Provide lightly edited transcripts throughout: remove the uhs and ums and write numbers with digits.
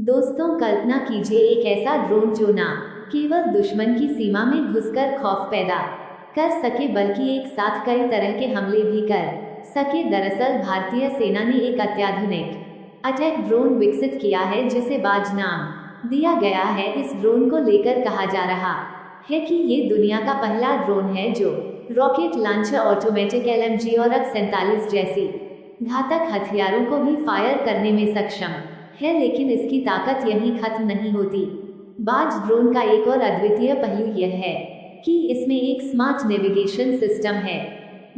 दोस्तों, कल्पना कीजिए एक ऐसा ड्रोन जो ना केवल दुश्मन की सीमा में घुसकर खौफ पैदा कर सके बल्कि एक साथ कई तरह के हमले भी कर सके। दरअसल भारतीय सेना ने एक अत्याधुनिक अटैक ड्रोन विकसित किया है जिसे बाज नाम दिया गया है। इस ड्रोन को लेकर कहा जा रहा है कि ये दुनिया का पहला ड्रोन है जो रॉकेट लॉन्चर, ऑटोमेटिक LMG और AG-47 जैसी घातक हथियारों को भी फायर करने में सक्षम है। लेकिन इसकी ताकत यहीं खत्म नहीं होती। बाज ड्रोन का एक और अद्वितीय पहलू यह है कि इसमें एक स्मार्ट नेविगेशन सिस्टम है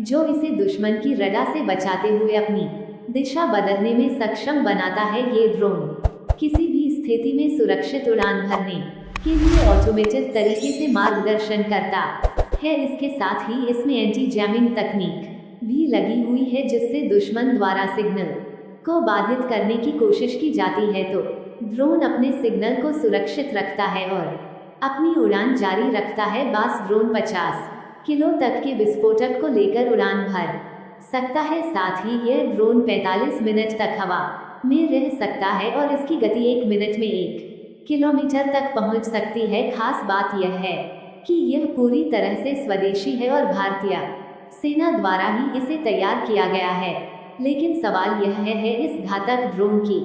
जो इसे दुश्मन की रडार से बचाते हुए अपनी दिशा बदलने में सक्षम बनाता है। ये ड्रोन किसी भी स्थिति में सुरक्षित उड़ान भरने के लिए ऑटोमेटेड तरीके से मार्गदर्शन करता है। इसके साथ ही इसमें एंटी जैमिंग तकनीक भी लगी हुई है जिससे दुश्मन द्वारा सिग्नल को बाधित करने की कोशिश की जाती है तो ड्रोन अपने सिग्नल को सुरक्षित रखता है और अपनी उड़ान जारी रखता है। बाज ड्रोन 50 किलो तक के विस्फोटक को लेकर उड़ान भर सकता है। साथ ही यह ड्रोन 45 मिनट तक हवा में रह सकता है और इसकी गति 1 मिनट में 1 किलोमीटर तक पहुंच सकती है। खास बात यह है कि यह पूरी तरह से स्वदेशी है और भारतीय सेना द्वारा ही इसे तैयार किया गया है। लेकिन सवाल यह है इस घातक ड्रोन की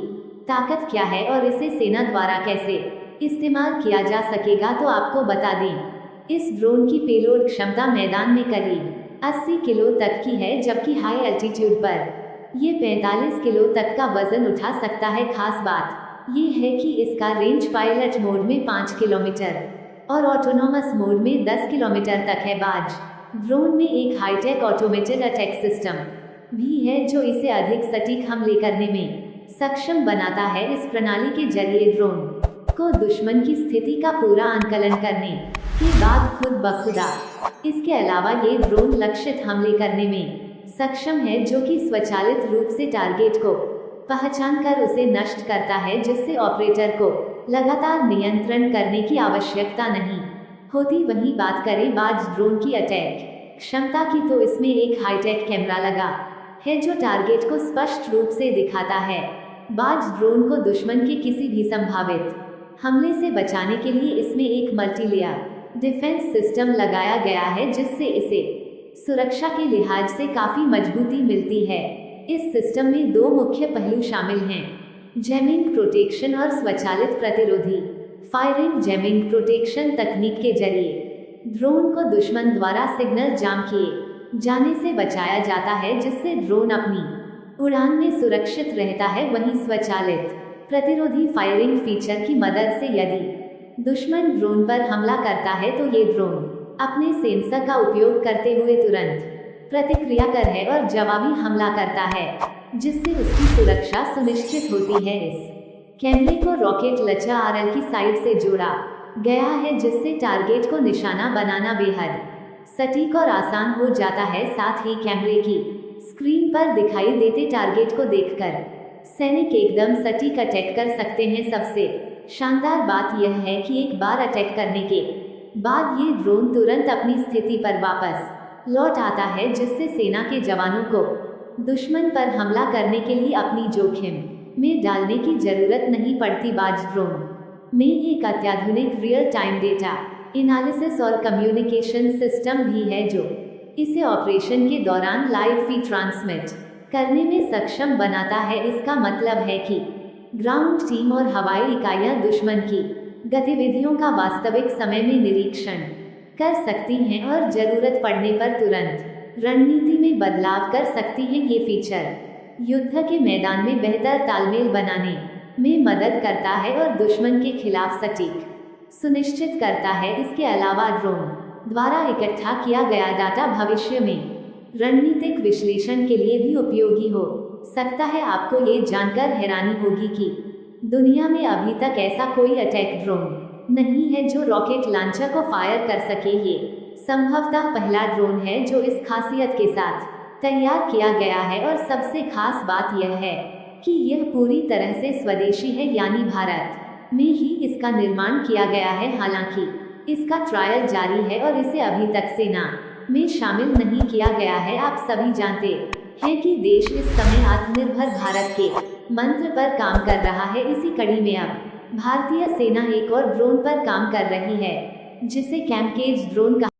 ताकत क्या है और इसे सेना द्वारा कैसे इस्तेमाल किया जा सकेगा। तो आपको बता दें, इस ड्रोन की पेलोड क्षमता मैदान में करीब 80 किलो तक की है, जबकि हाई एल्टीट्यूड पर ये 45 किलो तक का वजन उठा सकता है। खास बात ये है कि इसका रेंज पायलट मोड में 5 किलोमीटर और ऑटोनोमस मोड में 10 किलोमीटर तक है। बाज ड्रोन में एक हाईटेक ऑटोमेटेड अटैक सिस्टम भी है जो इसे अधिक सटीक हमले करने में सक्षम बनाता है। इस प्रणाली के जरिए ड्रोन को दुश्मन की स्थिति का पूरा आंकलन करने के बाद खुद ब खुद इसके अलावा ये ड्रोन लक्षित हमले करने में सक्षम है जो कि स्वचालित रूप से टारगेट को पहचान कर उसे नष्ट करता है, जिससे ऑपरेटर को लगातार नियंत्रण करने की आवश्यकता नहीं होती। वहीं बात करें बाज ड्रोन की अटैक क्षमता की तो इसमें एक हाईटेक कैमरा लगा है जो टारगेट को स्पष्ट रूप से दिखाता है। बाज ड्रोन को दुश्मन के किसी भी संभावित हमले से बचाने के लिए इसमें एक मल्टीलेयर डिफेंस सिस्टम लगाया गया है जिससे इसे सुरक्षा के लिहाज से काफी मजबूती मिलती है। इस सिस्टम में 2 मुख्य पहलू शामिल हैं, जैमिंग प्रोटेक्शन और स्वचालित प्रतिरोधी फायरिंग। जैमिंग प्रोटेक्शन तकनीक के जरिए ड्रोन को दुश्मन द्वारा सिग्नल जाम किए जाने से बचाया जाता है, जिससे ड्रोन अपनी उड़ान में सुरक्षित रहता है। वहीं स्वचालित प्रतिरोधी फायरिंग फीचर की मदद से यदि दुश्मन ड्रोन पर हमला करता है तो ये ड्रोन अपने सेंसर का उपयोग करते हुए तुरंत प्रतिक्रिया कर है और जवाबी हमला करता है, जिससे उसकी सुरक्षा सुनिश्चित होती है। इस कैमरे को रॉकेट लॉन्चर RL की साइड से जोड़ा गया है जिससे टारगेट को निशाना बनाना बेहद सटीक और आसान हो जाता है। साथ ही कैमरे की स्क्रीन पर दिखाई देते टारगेट को देखकर सैनिक एकदम सटीक अटैक कर सकते हैं। सबसे शानदार बात यह है कि एक बार अटैक करने के बाद ये ड्रोन तुरंत अपनी स्थिति पर वापस लौट आता है, जिससे सेना के जवानों को दुश्मन पर हमला करने के लिए अपनी जोखिम में डालने की जरूरत नहीं पड़ती। बाज ड्रोन में एक अत्याधुनिक रियल टाइम डेटा एनालिसिस और कम्युनिकेशन सिस्टम भी है जो इसे ऑपरेशन के दौरान लाइव फीड ट्रांसमिट करने में सक्षम बनाता है। इसका मतलब है कि ग्राउंड टीम और हवाई इकाइयां दुश्मन की गतिविधियों का वास्तविक समय में निरीक्षण कर सकती हैं और जरूरत पड़ने पर तुरंत रणनीति में बदलाव कर सकती हैं। ये फीचर युद्ध के मैदान में बेहतर तालमेल बनाने में मदद करता है और दुश्मन के खिलाफ सटीक सुनिश्चित करता है। इसके अलावा ड्रोन द्वारा इकट्ठा किया गया डाटा भविष्य में रणनीतिक विश्लेषण के लिए भी उपयोगी हो सकता है। आपको ये जानकर हैरानी होगी कि दुनिया में अभी तक ऐसा कोई अटैक ड्रोन नहीं है जो रॉकेट लॉन्चर को फायर कर सके। ये संभवतः पहला ड्रोन है जो इस खासियत के साथ तैयार किया गया है और सबसे खास बात यह है कि यह पूरी तरह से स्वदेशी है, यानी भारत में ही इसका निर्माण किया गया है। हालांकि इसका ट्रायल जारी है और इसे अभी तक सेना में शामिल नहीं किया गया है। आप सभी जानते हैं कि देश इस समय आत्मनिर्भर भारत के मंत्र पर काम कर रहा है। इसी कड़ी में अब भारतीय सेना एक और ड्रोन पर काम कर रही है, जिसे कैमकेज ड्रोन कहा